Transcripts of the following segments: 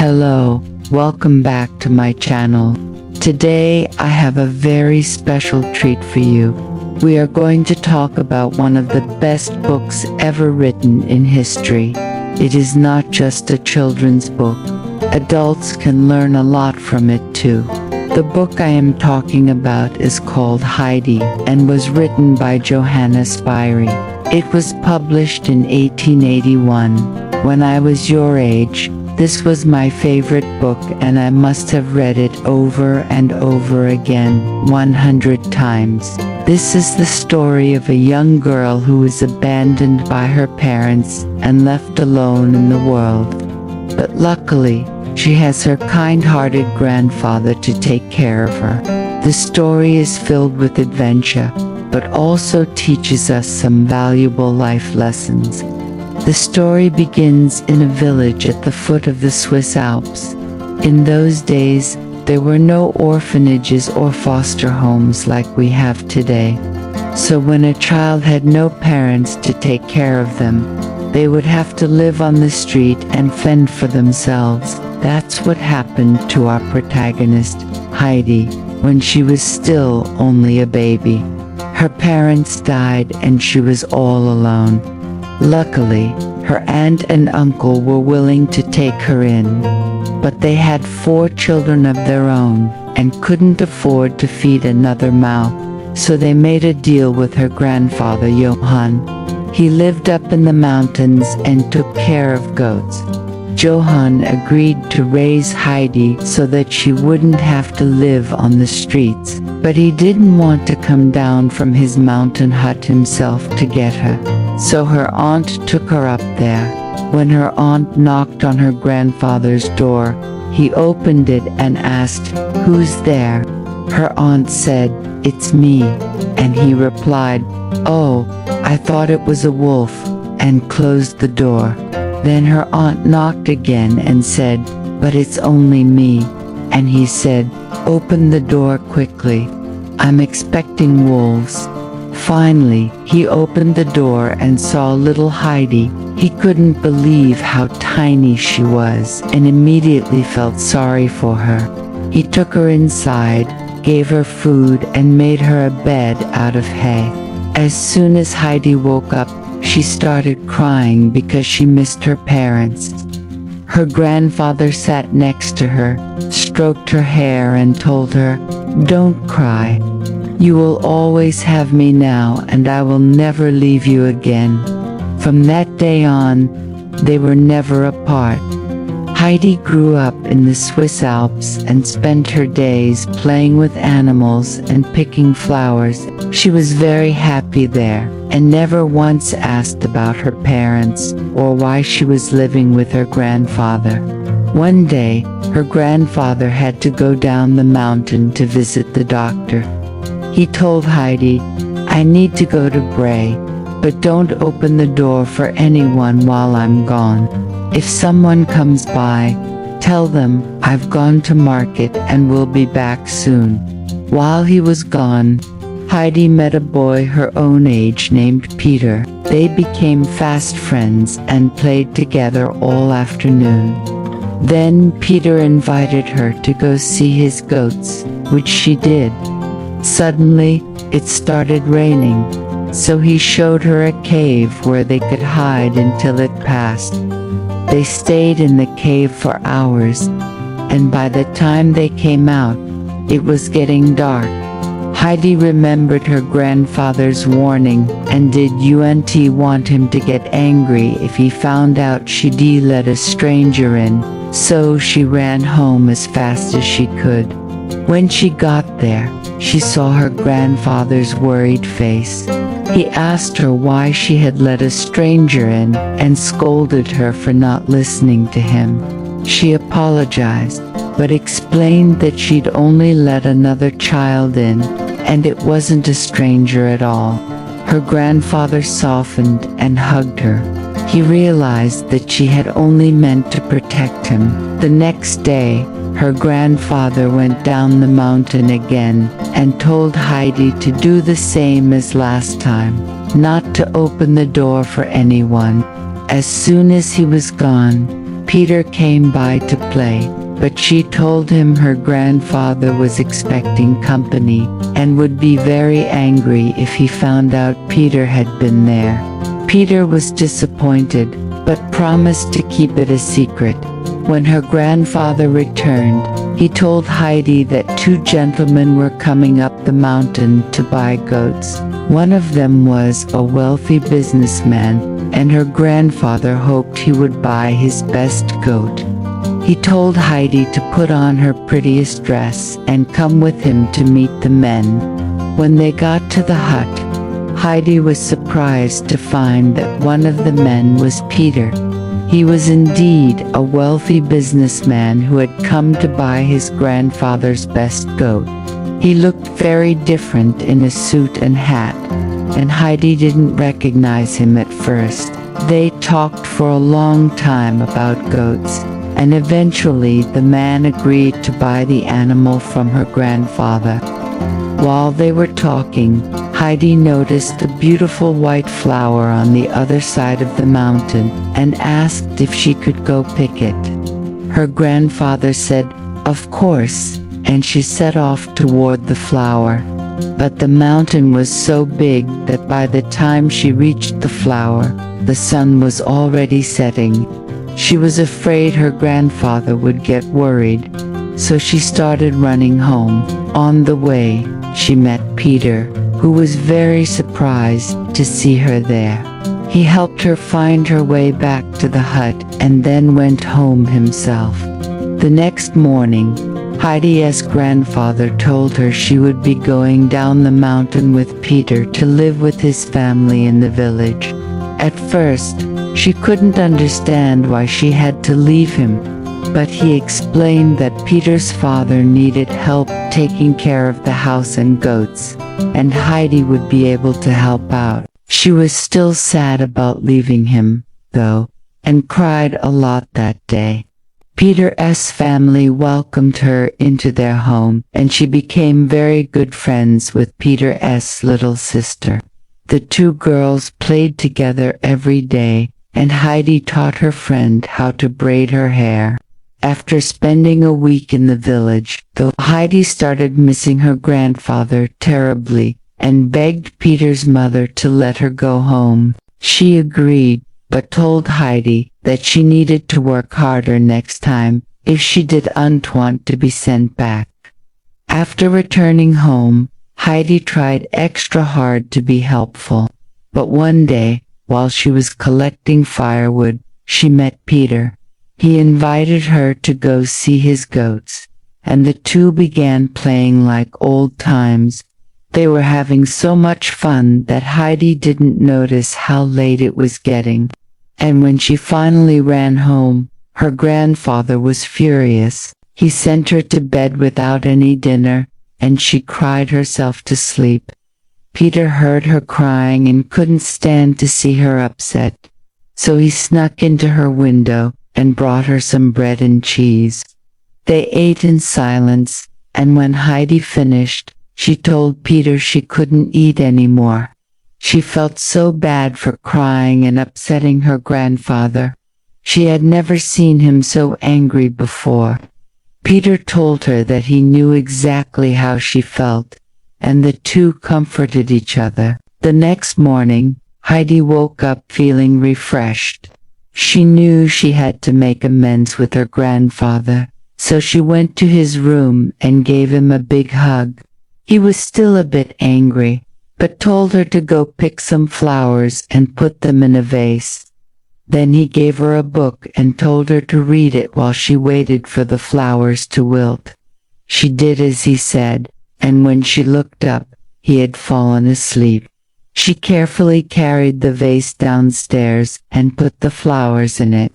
Hello, welcome back to my channel. Today I have a very special treat for you. We are going to talk about one of the best books ever written in history. It is not just a children's book. Adults can learn a lot from it too. The book I am talking about is called Heidi and was written by Johanna Spyri. It was published in 1881. When I was your age, this was my favorite book and I must have read it over and over again, 100 times. This is the story of a young girl who was abandoned by her parents and left alone in the world. But luckily, she has her kind-hearted grandfather to take care of her. The story is filled with adventure, but also teaches us some valuable life lessons. The story begins in a village at the foot of the Swiss Alps. In those days, there were no orphanages or foster homes like we have today. So when a child had no parents to take care of them, they would have to live on the street and fend for themselves. That's what happened to our protagonist, Heidi, when she was still only a baby. Her parents died and she was all alone. Luckily, her aunt and uncle were willing to take her in, but they had 4 children of their own and couldn't afford to feed another mouth, so they made a deal with her grandfather Johann. He lived up in the mountains and took care of goats. Johann agreed to raise Heidi so that she wouldn't have to live on the streets, but he didn't want to come down from his mountain hut himself to get her. So her aunt took her up there. When her aunt knocked on her grandfather's door, he opened it and asked, "Who's there?" Her aunt said, "It's me," and he replied, "Oh, I thought it was a wolf," and closed the door. Then her aunt knocked again and said, "But it's only me," and he said, "Open the door quickly. I'm expecting wolves." Finally, he opened the door and saw little Heidi. He couldn't believe how tiny she was and immediately felt sorry for her. He took her inside, gave her food and made her a bed out of hay. As soon as Heidi woke up, she started crying because she missed her parents. Her grandfather sat next to her, stroked her hair and told her, "Don't cry. You will always have me now and I will never leave you again." From that day on, they were never apart. Heidi grew up in the Swiss Alps and spent her days playing with animals and picking flowers. She was very happy there and never once asked about her parents or why she was living with her grandfather. One day, her grandfather had to go down the mountain to visit the doctor. He told Heidi, "I need to go to Bray, but don't open the door for anyone while I'm gone. If someone comes by, tell them I've gone to market and will be back soon." While he was gone, Heidi met a boy her own age named Peter. They became fast friends and played together all afternoon. Then Peter invited her to go see his goats, which she did. Suddenly, it started raining, so he showed her a cave where they could hide until it passed. They stayed in the cave for hours, and by the time they came out, it was getting dark. Heidi remembered her grandfather's warning, and didn't want him to get angry if he found out she'd let a stranger in, so she ran home as fast as she could. When she got there, she saw her grandfather's worried face. He asked her why she had let a stranger in and scolded her for not listening to him. She apologized, but explained that she'd only let another child in, and it wasn't a stranger at all. Her grandfather softened and hugged her. He realized that she had only meant to protect him. The next day, her grandfather went down the mountain again and told Heidi to do the same as last time, not to open the door for anyone. As soon as he was gone, Peter came by to play, but she told him her grandfather was expecting company and would be very angry if he found out Peter had been there. Peter was disappointed, but promised to keep it a secret. When her grandfather returned, he told Heidi that two gentlemen were coming up the mountain to buy goats. One of them was a wealthy businessman, and her grandfather hoped he would buy his best goat. He told Heidi to put on her prettiest dress and come with him to meet the men. When they got to the hut, Heidi was surprised to find that one of the men was Peter. He was indeed a wealthy businessman who had come to buy his grandfather's best goat. He looked very different in a suit and hat, and Heidi didn't recognize him at first. They talked for a long time about goats, and eventually the man agreed to buy the animal from her grandfather. While they were talking, Heidi noticed a beautiful white flower on the other side of the mountain and asked if she could go pick it. Her grandfather said, "Of course," and she set off toward the flower. But the mountain was so big that by the time she reached the flower, the sun was already setting. She was afraid her grandfather would get worried, so she started running home. On the way, she met Peter, who was very surprised to see her there. He helped her find her way back to the hut and then went home himself. The next morning, Heidi's grandfather told her she would be going down the mountain with Peter to live with his family in the village. At first, she couldn't understand why she had to leave him, but he explained that Peter's father needed help taking care of the house and goats, and Heidi would be able to help out. She was still sad about leaving him, though, and cried a lot that day. Peter's family welcomed her into their home, and she became very good friends with Peter's little sister. The two girls played together every day, and Heidi taught her friend how to braid her hair. After spending a week in the village, though, Heidi started missing her grandfather terribly and begged Peter's mother to let her go home. She agreed, but told Heidi that she needed to work harder next time if she didn't want to be sent back. After returning home, Heidi tried extra hard to be helpful, but one day, while she was collecting firewood, she met Peter. He invited her to go see his goats, and the two began playing like old times. They were having so much fun that Heidi didn't notice how late it was getting. And when she finally ran home, her grandfather was furious. He sent her to bed without any dinner, and she cried herself to sleep. Peter heard her crying and couldn't stand to see her upset, so he snuck into her window and brought her some bread and cheese. They ate in silence, and when Heidi finished, she told Peter she couldn't eat anymore. She felt so bad for crying and upsetting her grandfather. She had never seen him so angry before. Peter told her that he knew exactly how she felt, and the two comforted each other. The next morning, Heidi woke up feeling refreshed. She knew she had to make amends with her grandfather, so she went to his room and gave him a big hug. He was still a bit angry, but told her to go pick some flowers and put them in a vase. Then he gave her a book and told her to read it while she waited for the flowers to wilt. She did as he said, and when she looked up, he had fallen asleep. She carefully carried the vase downstairs and put the flowers in it.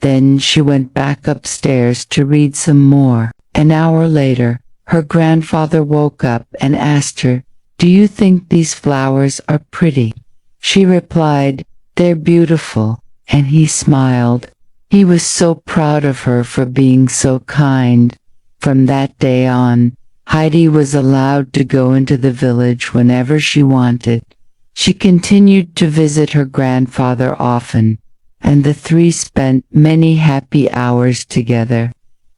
Then she went back upstairs to read some more. An hour later, her grandfather woke up and asked her, "Do you think these flowers are pretty?" She replied, "They're beautiful," and he smiled. He was so proud of her for being so kind. From that day on, Heidi was allowed to go into the village whenever she wanted. She continued to visit her grandfather often, and the three spent many happy hours together.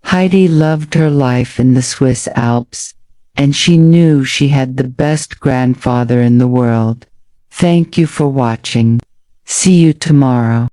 Heidi loved her life in the Swiss Alps, and she knew she had the best grandfather in the world. Thank you for watching. See you tomorrow.